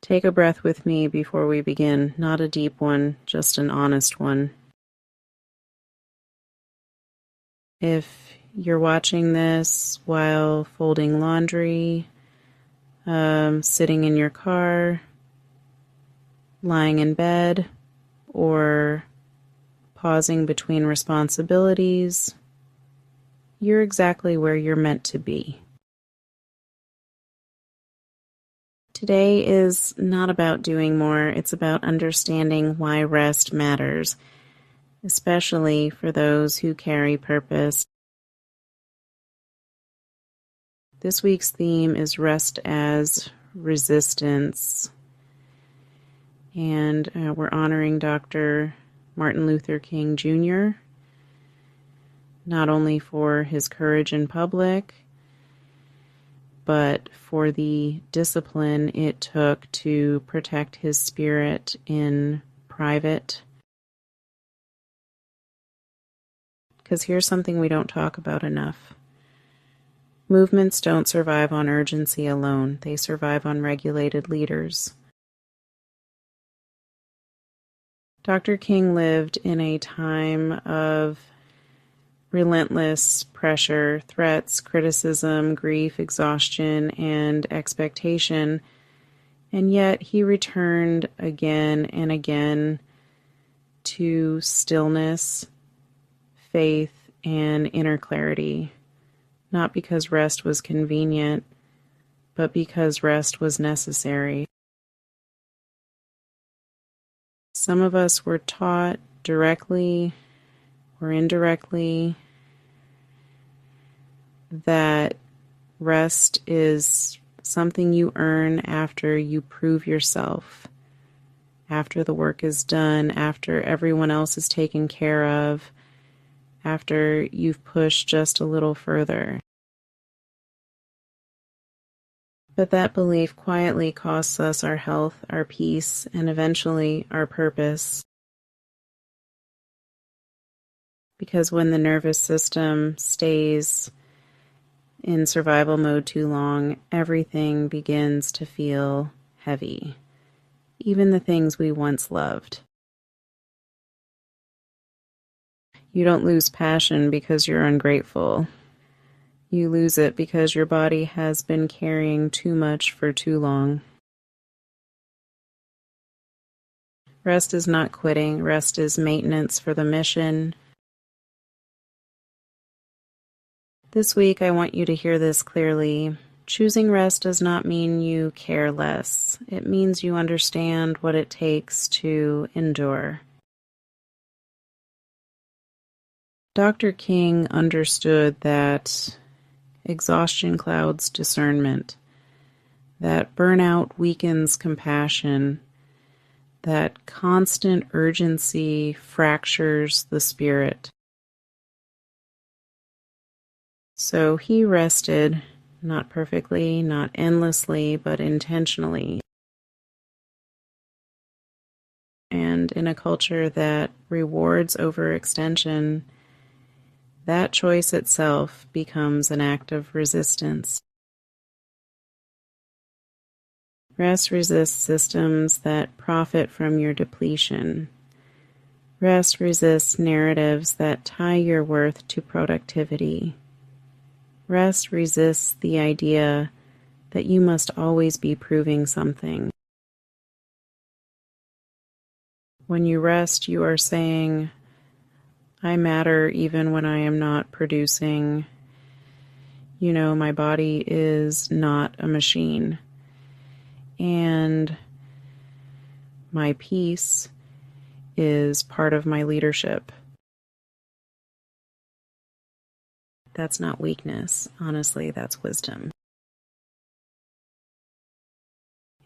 Take a breath with me before we begin. Not a deep one, just an honest one. If you're watching this while folding laundry, sitting in your car, lying in bed, or pausing between responsibilities, you're exactly where you're meant to be. Today is not about doing more, it's about understanding why rest matters, especially for those who carry purpose. This week's theme is rest as resistance, and we're honoring Dr. Martin Luther King Jr., not only for his courage in public, but for the discipline it took to protect his spirit in private. Because here's something we don't talk about enough. Movements don't survive on urgency alone. They survive on regulated leaders. Dr. King lived in a time of relentless pressure, threats, criticism, grief, exhaustion, and expectation, and yet he returned again and again to stillness, faith, and inner clarity, not because rest was convenient, but because rest was necessary. Some of us were taught directly or indirectly that rest is something you earn after you prove yourself, after the work is done, after everyone else is taken care of, after you've pushed just a little further. But that belief quietly costs us our health, our peace, and eventually our purpose. Because when the nervous system stays in survival mode too long, everything begins to feel heavy, even the things we once loved. You don't lose passion because you're ungrateful. You lose it because your body has been carrying too much for too long. Rest is not quitting. Rest is maintenance for the mission. This week, I want you to hear this clearly. Choosing rest does not mean you care less. It means you understand what it takes to endure. Dr. King understood that exhaustion clouds discernment, that burnout weakens compassion, that constant urgency fractures the spirit. So he rested, not perfectly, not endlessly, but intentionally. And in a culture that rewards overextension, that choice itself becomes an act of resistance. Rest resists systems that profit from your depletion. Rest resists narratives that tie your worth to productivity. Rest resists the idea that you must always be proving something. When you rest, you are saying, I matter even when I am not producing. You know, my body is not a machine. And my peace is part of my leadership. That's not weakness. Honestly, that's wisdom.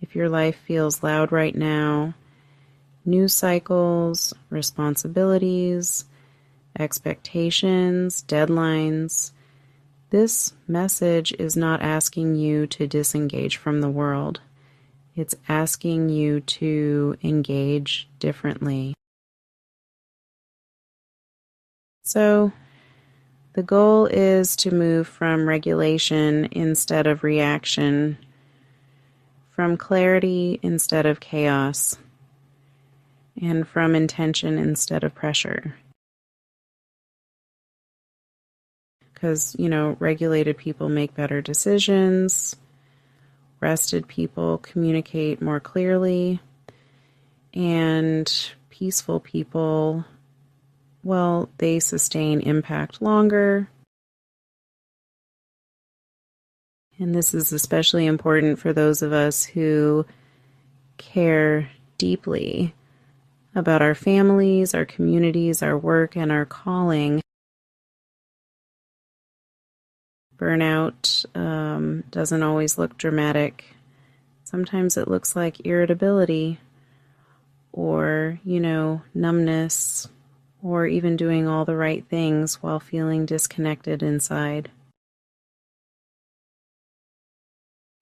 If your life feels loud right now, news cycles, responsibilities, expectations, deadlines, this message is not asking you to disengage from the world. It's asking you to engage differently. So, the goal is to move from regulation instead of reaction, from clarity instead of chaos, and from intention instead of pressure. Because, regulated people make better decisions, rested people communicate more clearly, and peaceful people, well, they sustain impact longer. And this is especially important for those of us who care deeply about our families, our communities, our work, and our calling. Burnout doesn't always look dramatic. Sometimes it looks like irritability or, numbness, or even doing all the right things while feeling disconnected inside.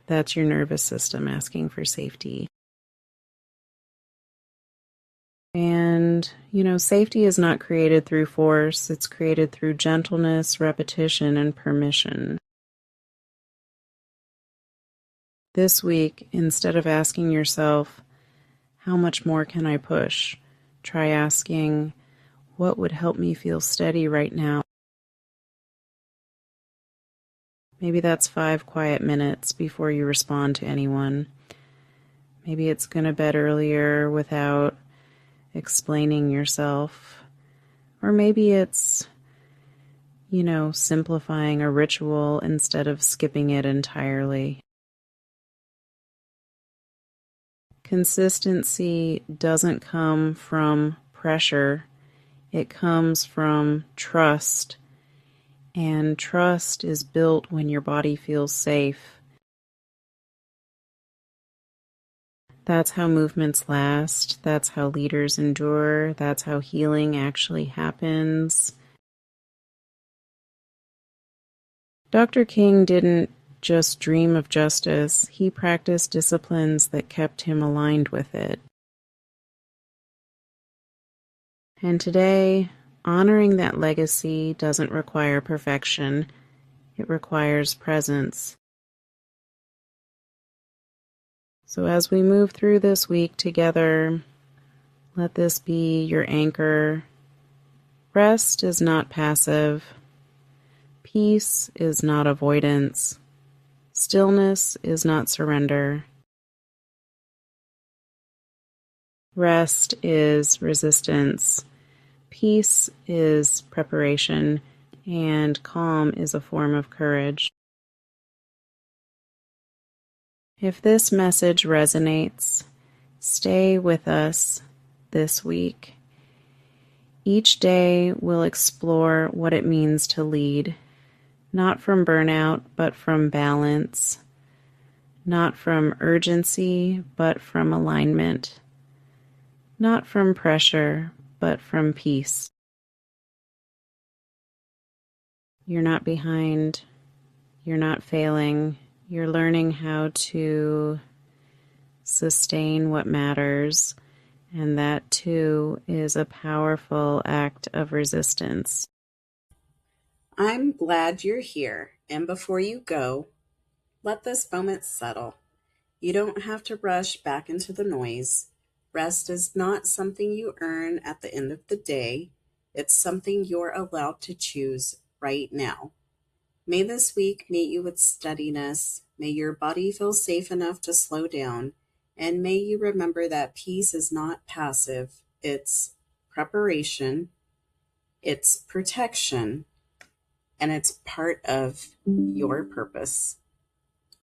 That's your nervous system asking for safety. And, safety is not created through force. It's created through gentleness, repetition, and permission. This week, instead of asking yourself, how much more can I push? Try asking, what would help me feel steady right now? Maybe that's 5 quiet minutes before you respond to anyone. Maybe it's going to bed earlier without explaining yourself. Or maybe it's, simplifying a ritual instead of skipping it entirely. Consistency doesn't come from pressure. It comes from trust. And trust is built when your body feels safe. That's how movements last. That's how leaders endure. That's how healing actually happens. Dr. King didn't just dream of justice. He practiced disciplines that kept him aligned with it. And today, honoring that legacy doesn't require perfection. It requires presence. So as we move through this week together, let this be your anchor. Rest is not passive. Peace is not avoidance. Stillness is not surrender. Rest is resistance. Peace is preparation. And calm is a form of courage. If this message resonates, stay with us this week. Each day we'll explore what it means to lead, not from burnout, but from balance, not from urgency, but from alignment, not from pressure, but from peace. You're not behind, you're not failing. You're learning how to sustain what matters, and that too is a powerful act of resistance. I'm glad you're here, and before you go, let this moment settle. You don't have to rush back into the noise. Rest is not something you earn at the end of the day. It's something you're allowed to choose right now. May this week meet you with steadiness. May your body feel safe enough to slow down. And may you remember that peace is not passive. It's preparation, it's protection, and it's part of your purpose.